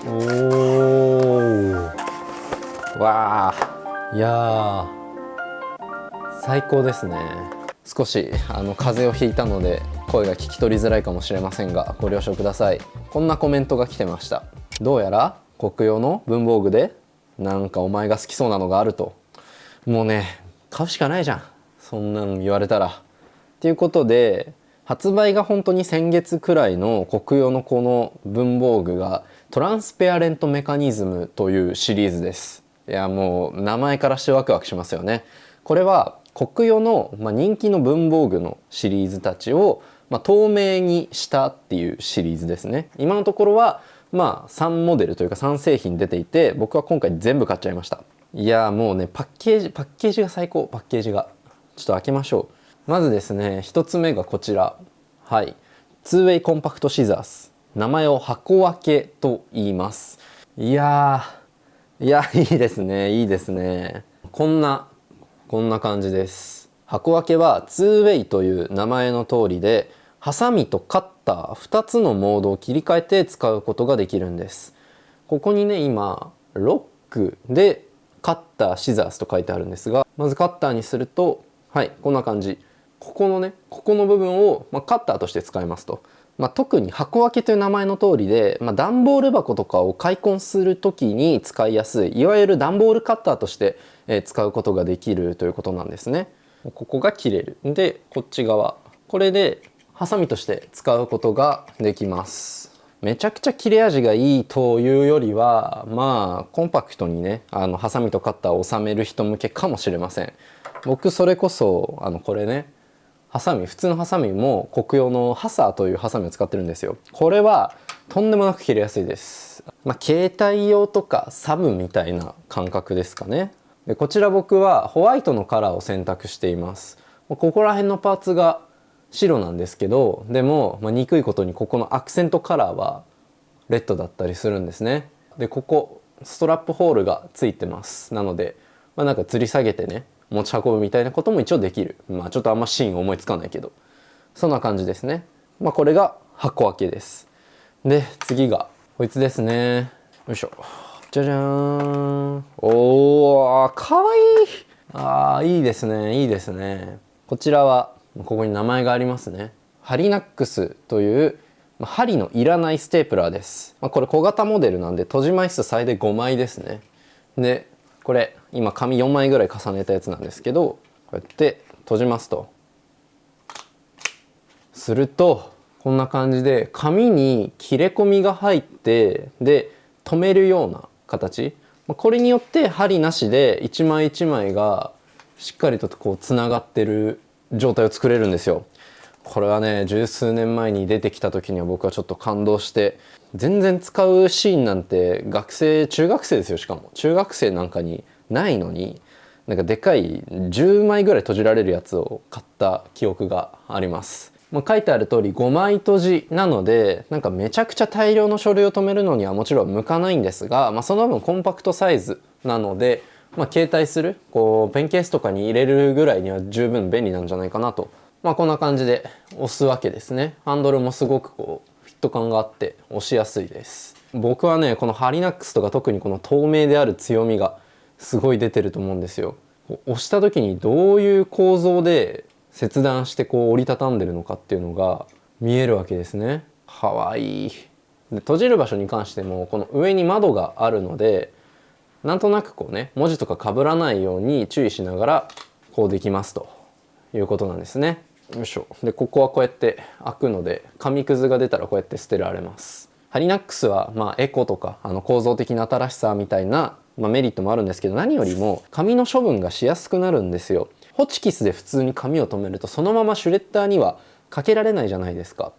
おー、わあ、いやー最高ですね。少し風邪をひいたので声が聞き取りづらいかもしれませんがご了承ください。こんなコメントが来てました。どうやら国用の文房具でなんかお前が好きそうなのがあると。もうね、買うしかないじゃん、そんなの言われたら。っていうことで発売が本当に先月くらいの国用のこの文房具がトランスペアレントメカニズムというシリーズです。いや、もう名前からしてワクワクしますよね。これは国用の、人気の文房具のシリーズたちを、透明にしたっていうシリーズですね。今のところは3モデルというか3製品出ていて、僕は今回全部買っちゃいました。いやもうね、パッケージが最高。パッケージがちょっと開けましょう。まずですね、一つ目がこちら。はい、2way コンパクトシザース、名前を箱分けと言います。いやいいですね、いいですね。こんな感じです。箱分けは 2way という名前の通りで、ハサミとカッター2つのモードを切り替えて使うことができるんです。ここにね、今ロックでカッターシザースと書いてあるんですが、まずカッターにすると、はい、こんな感じ。ここの部分を、カッターとして使いますと。特に箱分けという名前の通りで、段ボール箱とかを開梱する時に使いやすい、いわゆる段ボールカッターとして、使うことができるということなんですね。ここが切れる。で、こっち側、これでハサミとして使うことができます。めちゃくちゃ切れ味がいいというよりは、コンパクトにね、ハサミとカッターを収める人向けかもしれません。僕それこそこれね、普通のハサミも国用のハサーというハサミを使ってるんですよ。これはとんでもなく切れやすいです。携帯用とかサブみたいな感覚ですかね。で、こちら僕はホワイトのカラーを選択しています。ここら辺のパーツが白なんですけど、でも、憎いことにここのアクセントカラーはレッドだったりするんですね。で、ここストラップホールがついてます。なので、なんか吊り下げてね、持ち運ぶみたいなことも一応できる。ちょっとあんまシーン思いつかないけど、そんな感じですね。これが箱開けです。で、次がこいつですね。よいしょ。じゃじゃーん。おー、かわいい。いいですね、いいですね。こちらはここに名前がありますね。ハリナックスという針のいらないステープラーです。これ小型モデルなんで閉じ枚数最大5枚ですね。で、これ今紙4枚ぐらい重ねたやつなんですけど、こうやって閉じますと、するとこんな感じで紙に切れ込みが入って、で留めるような形。これによって針なしで一枚一枚がしっかりとこうつながってる状態を作れるんですよ。これはね、十数年前に出てきた時には僕はちょっと感動して、全然使うシーンなんて中学生ですよ。しかも中学生なんかにないのに、なんかでかい10枚ぐらい閉じられるやつを買った記憶があります。書いてある通り5枚閉じなので、なんかめちゃくちゃ大量の書類を留めるのにはもちろん向かないんですが、その分コンパクトサイズなので、携帯するペンケースとかに入れるぐらいには十分便利なんじゃないかなと。こんな感じで押すわけですね。ハンドルもすごくフィット感があって押しやすいです。僕はね、このハリナックスとか特にこの透明である強みがすごい出てると思うんですよ。押した時にどういう構造で切断して折りたたんでるのかっていうのが見えるわけですね。かわいい。で、閉じる場所に関してもこの上に窓があるので、なんとなく文字とか被らないように注意しながらできますということなんですね。よいしょ。で、ここはこうやって開くので、紙くずが出たらこうやって捨てられます。ハリナックスはエコとか構造的な新しさみたいなメリットもあるんですけど、何よりも紙の処分がしやすくなるんですよ。ホチキスで普通に紙を留めるとそのままシュレッダーにはかけられないじゃないですか。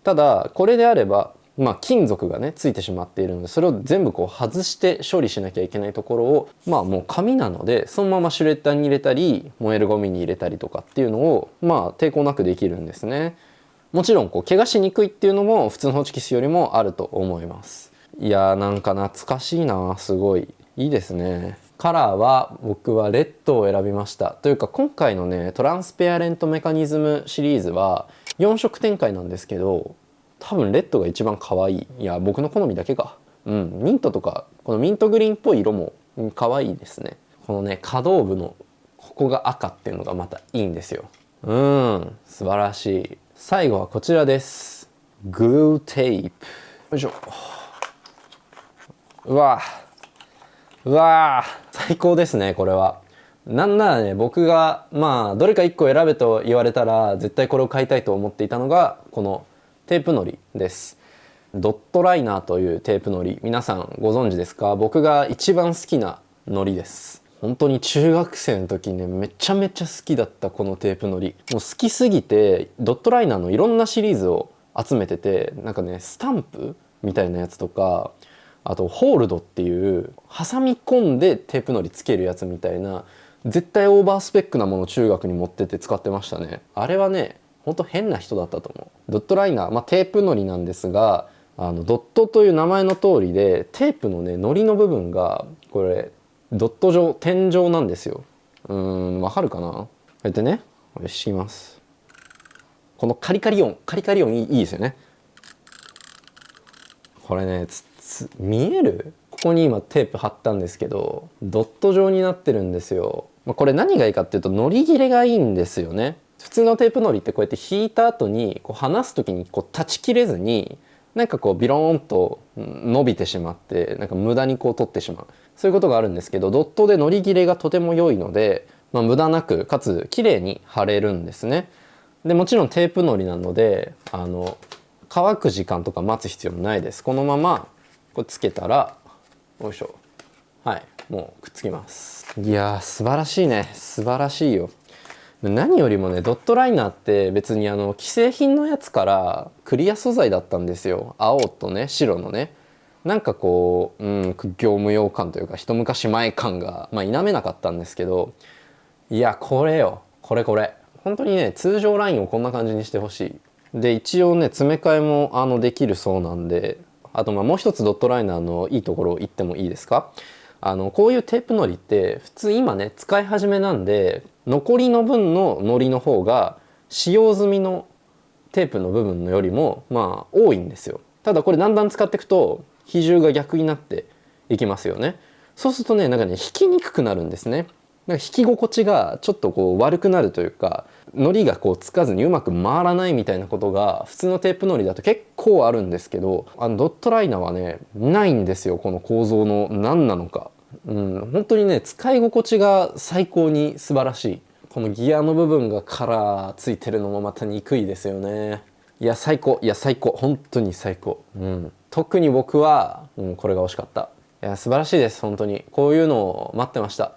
ただこれであれば金属がねついてしまっているので、それを全部外して処理しなきゃいけないところをもう紙なので、そのままシュレッダーに入れたり燃えるゴミに入れたりとかっていうのを抵抗なくできるんですね。もちろん怪我しにくいっていうのも普通のホチキスよりもあると思います。いやー、なんか懐かしいな。すごいいいですね。カラーは僕はレッドを選びました。というか今回のね、トランスペアレントメカニズムシリーズは4色展開なんですけど、多分レッドが一番可愛い。いや、僕の好みだけか。ミントとかこのミントグリーンっぽい色も可愛いですね。このね可動部のここが赤っていうのがまたいいんですよ。素晴らしい。最後はこちらです。グルーテープ。よいしょ。うわ最高ですねこれは。なんならね僕がどれか1個選べと言われたら絶対これを買いたいと思っていたのがこのテープのりです。ドットライナーというテープのり、皆さんご存知ですか？僕が一番好きなのりです。本当に中学生の時にねめちゃめちゃ好きだったこのテープのり。もう好きすぎてドットライナーのいろんなシリーズを集めてて、なんかねスタンプみたいなやつとか、あとホールドっていう挟み込んでテープのりつけるやつみたいな絶対オーバースペックなものを中学に持ってって使ってましたね。あれはねほんと変な人だったと思う。ドットライナー、テープのりなんですが、ドットという名前の通りでテープのねのりの部分がこれドット状点状なんですよ。わかるかな？こうやってねこれ敷きます。このカリカリ音いいですよね。これね見える？ここに今テープ貼ったんですけどドット状になってるんですよ。これ何がいいかっていうとのり切れがいいんですよね。普通のテープのりってこうやって引いた後にこう離す時にこう断ち切れずになんかこうビローンと伸びてしまってなんか無駄にこう取ってしまう、そういうことがあるんですけど、ドットでのり切れがとても良いので、無駄なくかつ綺麗に貼れるんですね。でもちろんテープのりなので乾く時間とか待つ必要もないです。このままこれつけたらよいしょ、はいもうくっつきます。いやー素晴らしいね、素晴らしいよ。何よりもねドットライナーって別に既製品のやつからクリア素材だったんですよ。青とね白のね、なんかこう、業務用感というか一昔前感が否めなかったんですけど、いやこれよこれ本当にね通常ラインをこんな感じにしてほしい。で一応ね詰め替えもできるそうなんで、あともう一つドットライナーのいいところを言ってもいいですか？こういうテープのりって普通今ね使い始めなんで残りの分ののりの方が使用済みのテープの部分のよりも多いんですよ。ただこれだんだん使っていくと比重が逆になっていきますよね。そうするとね引きにくくなるんですね。引き心地がちょっとこう悪くなるというか、のりがこうつかずにうまく回らないみたいなことが普通のテープのりだと結構あるんですけど、ドットライナーはねないんですよ。この構造の何なのか。本当にね使い心地が最高に素晴らしい。このギアの部分がカラーついてるのもまた憎いですよね。いや最高本当に最高。特に僕は、これが欲しかった。いや素晴らしいです。本当にこういうのを待ってました。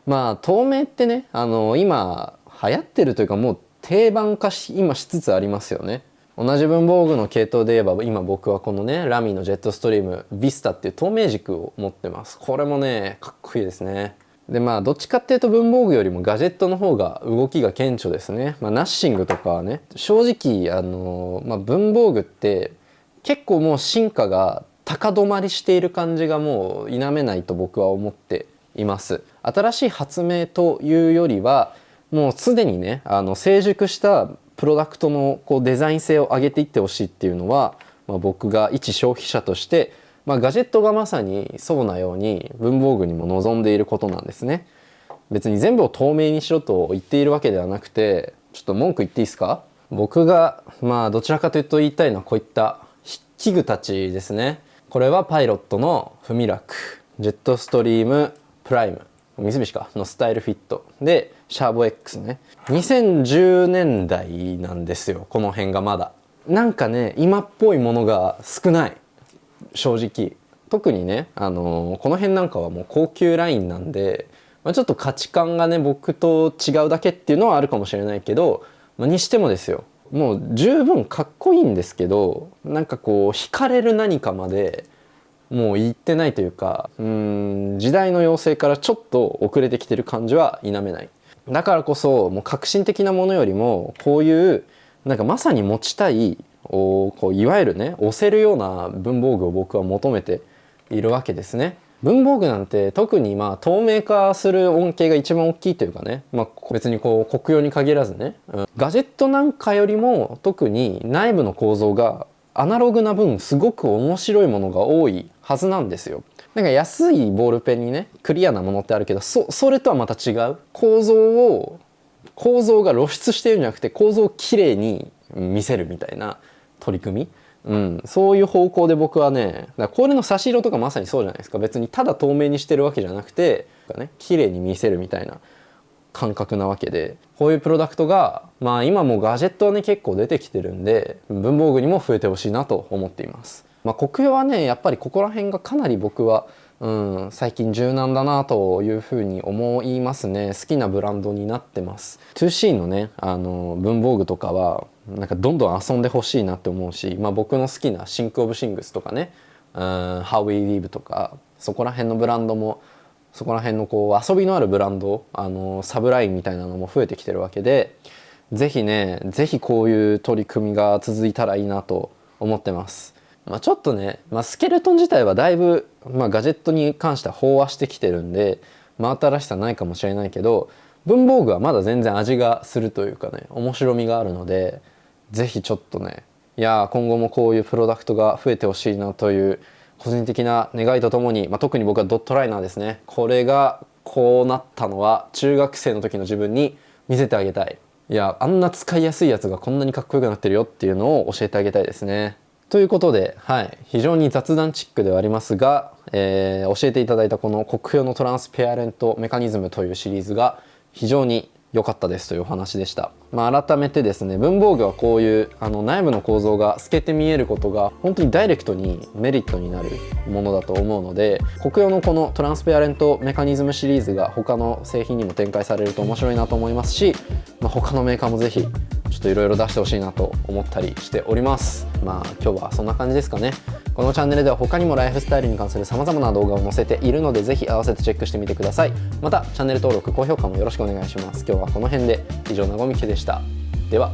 透明ってね今流行ってるというかもう定番化今しつつありますよね。同じ文房具の系統で言えば今僕はこのねラミのジェットストリームビスタっていう透明軸を持ってます。これもねかっこいいですね。でどっちかっていうと文房具よりもガジェットの方が動きが顕著ですね。ナッシングとかはね正直文房具って結構もう進化が高止まりしている感じがもう否めないと僕は思っています。新しい発明というよりはもうすでにね成熟したプロダクトのこうデザイン性を上げていってほしいっていうのは、僕が一消費者として、ガジェットがまさにそうなように文房具にも望んでいることなんですね。別に全部を透明にしろと言っているわけではなくて、ちょっと文句言っていいですか？僕がどちらかというと言いたいのはこういった筆記具たちですね。これはパイロットのフミラク、ジェットストリームプライム、三菱かのスタイルフィットでシャーボ X ね。2010年代なんですよこの辺が。まだなんかね今っぽいものが少ない正直。特にねこの辺なんかはもう高級ラインなんで、ちょっと価値観がね僕と違うだけっていうのはあるかもしれないけど、にしてもですよもう十分かっこいいんですけど、なんかこう惹かれる何かまでもう言ってないというか、時代の要請からちょっと遅れてきてる感じは否めない。だからこそもう革新的なものよりもこういうなんかまさに持ちたいこういわゆるね押せるような文房具を僕は求めているわけですね。文房具なんて特に透明化する恩恵が一番大きいというかね、別にこう国用に限らずね、ガジェットなんかよりも特に内部の構造がアナログな分すごく面白いものが多いはずなんですよ。なんか安いボールペンにねクリアなものってあるけど、それとはまた違う構造が露出してるんじゃなくて構造をきれいに見せるみたいな取り組み、そういう方向で僕はね、だからこれの差し色とかまさにそうじゃないですか。別にただ透明にしてるわけじゃなくて綺麗に見せるみたいな感覚なわけで、こういうプロダクトがまあ今もガジェットはね結構出てきてるんで、文房具にも増えてほしいなと思っています。国用はねやっぱりここら辺がかなり僕は、最近柔軟だなというふうに思いますね。好きなブランドになってます。 2C のね文房具とかはなんかどんどん遊んでほしいなって思うし、僕の好きなシンク・オブ・シングスとかね、How We Live とかそこら辺のブランドも、そこら辺のこう遊びのあるブランド、サブラインみたいなのも増えてきてるわけで、ぜひこういう取り組みが続いたらいいなと思ってます。ちょっとね、スケルトン自体はだいぶ、ガジェットに関しては飽和してきてるんで、新しさないかもしれないけど、文房具はまだ全然味がするというかね、面白みがあるので、ぜひちょっとね、今後もこういうプロダクトが増えてほしいなという個人的な願いとともに、特に僕はドットライナーですね。これがこうなったのは中学生の時の自分に見せてあげたい。あんな使いやすいやつがこんなにかっこよくなってるよっていうのを教えてあげたいですね。ということで、非常に雑談チックではありますが、教えていただいたこの国用のトランスペアレントメカニズムというシリーズが非常に良かったですというお話でした。改めてですね、文房具はこういう内部の構造が透けて見えることが本当にダイレクトにメリットになるものだと思うので、国用のこのトランスペアレントメカニズムシリーズが他の製品にも展開されると面白いなと思いますし、他のメーカーもぜひちょっといろいろ出してほしいなと思ったりしております。今日はそんな感じですかね。このチャンネルでは他にもライフスタイルに関する様々な動画を載せているので、ぜひ合わせてチェックしてみてください。またチャンネル登録高評価もよろしくお願いします。今日はこの辺で。以上、なごみきでした。では。